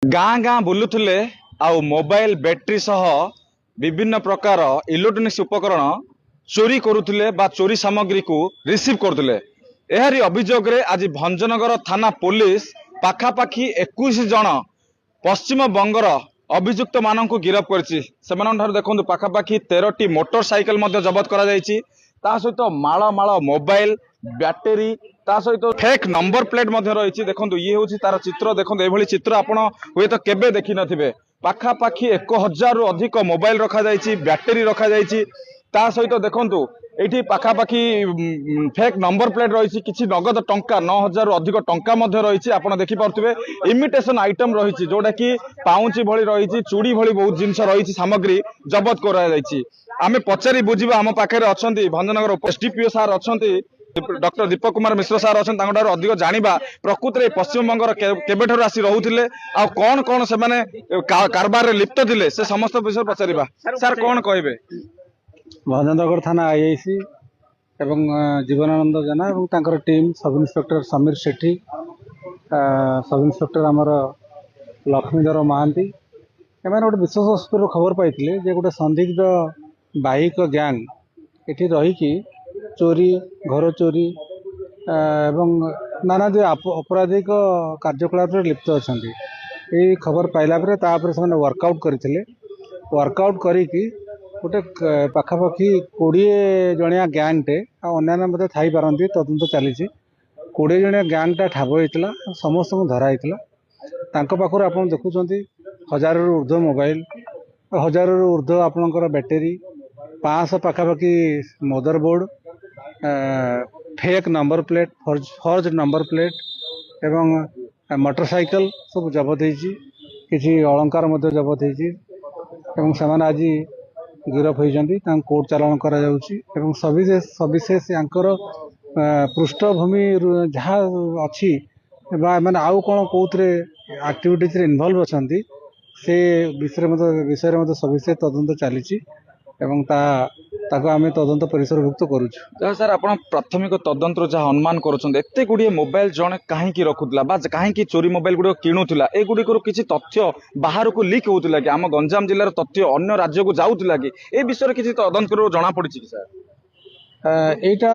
गाँ गाँ बुलुले आउ मोबाइल बैटरी सह विभिन्न प्रकार इलेक्ट्रोनिक्स उपकरण चोरी करुले बा चोरी सामग्री को रिसीव करते एहारी अभियोग आज भंजनगर थाना पुलिस पाखापाखि 21 जन पश्चिम बंगर अभियुक्त मान गिरफ कर देखो पाखापाखि 13टी मोटरसाइकेल जबत कर सहित माल माल मोबाइल बैटेरी ता सहित फेक नंबर प्लेट रही देखो ये हूँ तार चित्र देखो ये चित्र आपण हुए तो केबे देखी नथिबे पाखापाखि 1000 रु अधिक मोबाइल रखा जाइछि बैटेरी रखा जाइछि ता सहित देखंतु एठी पाखापाखि फेक नंबर प्लेट रही किछि नगद टंका 9000 रु अधिक टंका रही आपण देखि पारथिबे इमिटेशन आइटम रही जोटा कि पाउंची भली रही चूड़ी भली बहुत जिनस रही सामग्री जबत करा जाइछि आमे पचारि बुझिबा हम पाखरे अछंती भंजनगर एसडीपीओ सार अछंती डॉक्टर दीपक कुमार मिश्र सार अच्छा अधिक जाना प्रकृत में पश्चिम बंगर केबेठार आसी रोते आ कौन कौन से कारबार लिप्त थे से समस्त विषय पचार सार कौन कहे भंजनगर थाना आईआईसी एवं जीवनानंद जेना और टीम सब इन्स्पेक्टर समीर सेठी सब इन्स्पेक्टर आमर लक्ष्मीधर महांती एम गोटे विश्वास सूत्र खबर पाई गोटे संदिग्ध बाइक गैंग ये रहीकि चोरी घर चोरी एवं नाना आपराधिक कार्यकलाप लिप्त अच्छा ये खबर पाइला से वर्कआउट करते वर्कआउट करी गोटे पाखापाखि 20 जणिया गैंगटे अन्य थी पारती तदंत चली 20 जणिया गैंगटा ठाब होता समस्त धरा पाखर आप देखुं 1000 रु ऊर्ध्व मोबाइल 1000 रु ऊर्ध्व आपणकर बैटेरी 500 पाखापाखि मदरबोर्ड फेक नंबर प्लेट फर्ज नंबर प्लेट एवं मोटरसाइकेल सब जबत किसी अलंकार जबत होती आज गिरफ होती कोर्ट चालान करा सविशेष यांकर पृष्ठभूमि जहाँ अच्छी मैंने आउ कौन कौन एक्टिविटीज इनवॉल्व अच्छा से विषय सविशेष तदंत चली आम तदंत परिसरभुक्त करुँ सर आप प्राथमिक तदंत जहाँ अनुमान करते गुड़िए मोबाइल जड़े कहीं रखुला कहीं चोरी मोबाइल गुड़ किणुला एगुड़िकर किसी तथ्य बाहर को लिक होता कि आम गंजाम जिलार तथ्य अन्य राज्य को जाऊला कि ए विषय किसी तदंत जना पड़ी कि सर एटा